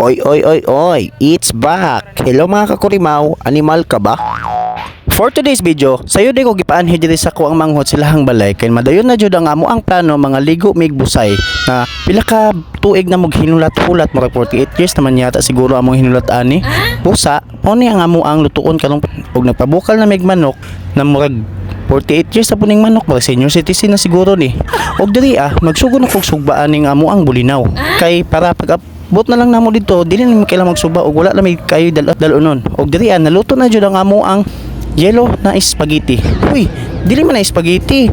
Oy, oy, oy, oy, it's back! Hello mga kakurimaw, animal ka ba? For today's video, sayo di ko gipaanhi diri sa kuang manghot silahang balay kay madayon na jud ang amo ang plano mga ligo mig busay na pila ka tuig na hinulat-hulat mo 48 years naman yata siguro among hinulat ani. Busa, mo ni ang amo ang lutuon karon og nagpabukal na mig manok na murag 48 years sa puning manok, mga senior citizen na siguro ni. Og diri magsugod na kog sugbaan ning amo ang bulinaw. Kay para pag bot na lang namo dito, dili na kailangan magsuba og wala na may kayo dalonon. Og diri naluto na jud ang amo ang yellow na spaghetti. Uy, dili man na spaghetti.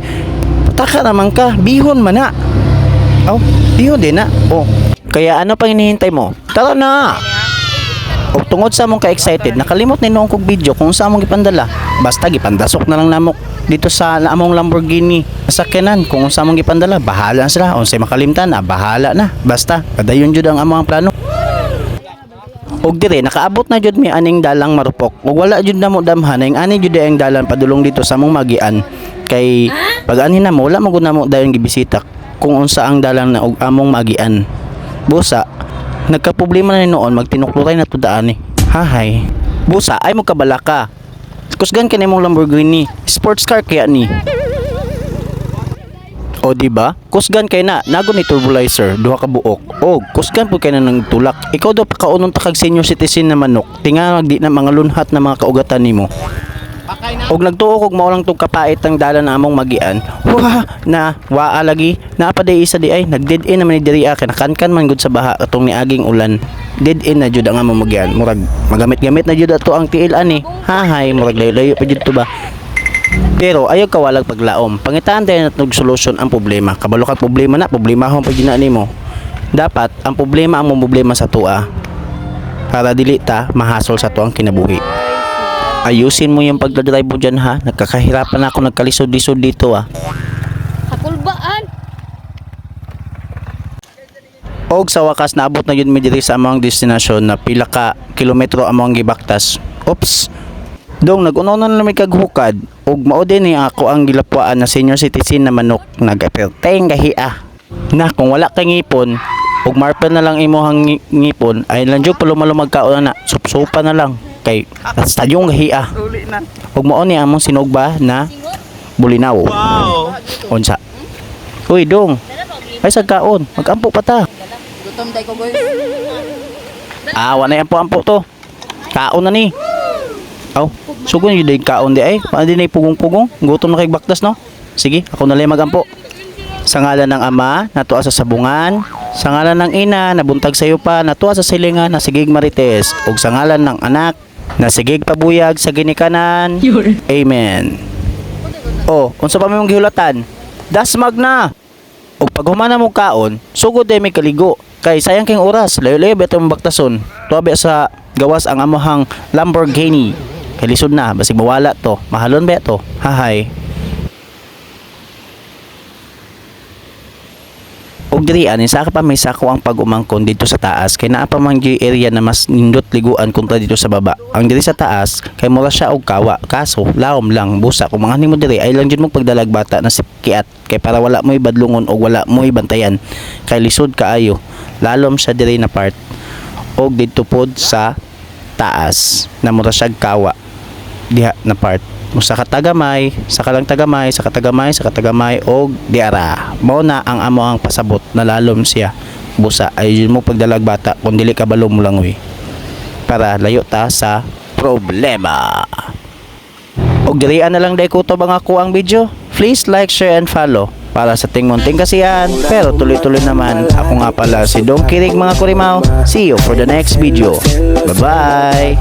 Pataka naman ka, bihon man na. Aw, bihon din na. Oh, kaya ano pang hinihintay mo? Tara na! Og tungod sa among ka-excited, nakalimot ni noong kog video kung sa among gipandala. Basta gipandasok na lang namok dito sa among Lamborghini sakyanan. Kung sa among gipandala, bahala na sila. Unsay makalimtan, bahala na. Basta, padayon jud ang among plano. Og dire nakaabot na jud mi aning dalang marupok. Og wala jud namo damhan ang ani jud ang dalan padulong dito sa among magian. Kay pag anhin na mo wala magud namo dayon gibisita kung unsa ang dalan na og among magian. Busa, nagka-problema na ni noon magtinukluray na tud ani. Hahay. Busa ay mo kabalaka. Kusgan kani mong Lamborghini, sports car kaya ni. O diba? Kusgan kay na nagon ni turbulizer duha ka buok. Og kusgan pud kay na nang tulak. Ikaw daw pakaunong takag senior citizen na manok. Tinga di na mga lunhat na mga kaugatan nimo. Og nagtuo kog mao lang tong kapait ang dalan na among magian. Waa lagi. Napaday isa di ay nag-dead end naman ni diri kay nakankan man gud sa baha katong niaging ulan. Dead end na jud ang among magian. Murag magamit-gamit na jud ato ang tiil ani. Hahay, murag layo-layo pa jud to ba. Pero ayaw kawalag paglaom. Pangitaan tayo natog solusyon ang problema. Kabalo ka problema na, problemahon pag ginaan mo. Dapat ang problema ang problema sa tua. Para dili ta mahasol sa tuang kinabuhi. Ayusin mo yung pagdadrive mo dyan ha. Nagkakahirapan ako, nagkalisod-lisod dito Kapulbaan. Og sa wakas naabot na yun mi diri sa among destinasyon na pila ka kilometro among gibaktas. Oops. Dong nagunaw na may kaghukad ug mao din ni ako ang gilapwaan na senior citizen na manok nagaperteng gahiya. Na kung wala kay ngipon ug marpel na lang imong ngipon ay lang jud palumalo magkaon na supsupa na lang kay stadyong gahiya. Ug mao ni among sinugba na bulinaw. Wow. Unsa? Uy dong. Ay sa kaon, magampo pa ta. Gutom day ko boy. Wanay ampo-ampo to. Kaon na ni. Aw, sugon yun din kaon di ay. Paano din ay pugong-pugong? Gutom na kay baktas no? Sige, ako na lang magampo. Sa ngalan ng ama, natuwa sa sabungan. Sa ngalan ng ina, nabuntag sa iyo pa, natuwa sa silingan, nasigig marites. Ug sa ngalan ng anak, nasigig pabuyag sa ginikanan. Amen. Oh, unsa pa may mong gihulatan? Dasmag na. Ug pag humana mo kaon, sugod day may kaligo. Kay sayang king oras, layo-layo beto mong baktason. Tuwa sa gawas ang amohang Lamborghini. Kay lisod na, basig mawala to. Mahalon ba to? Hahay. Og diri ani sa pa may sako ang pag-umangkon dito sa taas kay naa pa man gyud area na mas nindot liguan kontra dito sa baba. Ang diri sa taas kay mura siya og kawa kaso lawom lang busa kung mga nimo diri ay lang jud mo pagdalag bata na si kiat kay para wala mo ibadlungon og wala mo ibantayan kay lisod kaayo. Lalom siya diri na part og dito pod sa taas na mura siya kawa diha na part. Sa katagamay, sa kalang tagamay, sa katagamay, sa katagamay og diara. Mao na ang amo ang pasabot na lalom siya. Busa ay mo pagdalag bata kung dili ka balom mo lang wi. Para layo ta sa problema. Og dirian na lang day ko to bang ako ang video. Please like, share and follow para sa tingmunting kasiyan. Pero tuloy-tuloy naman. Ako nga pala si Dong Kirig mga kurimaw. See you for the next video. Bye-bye.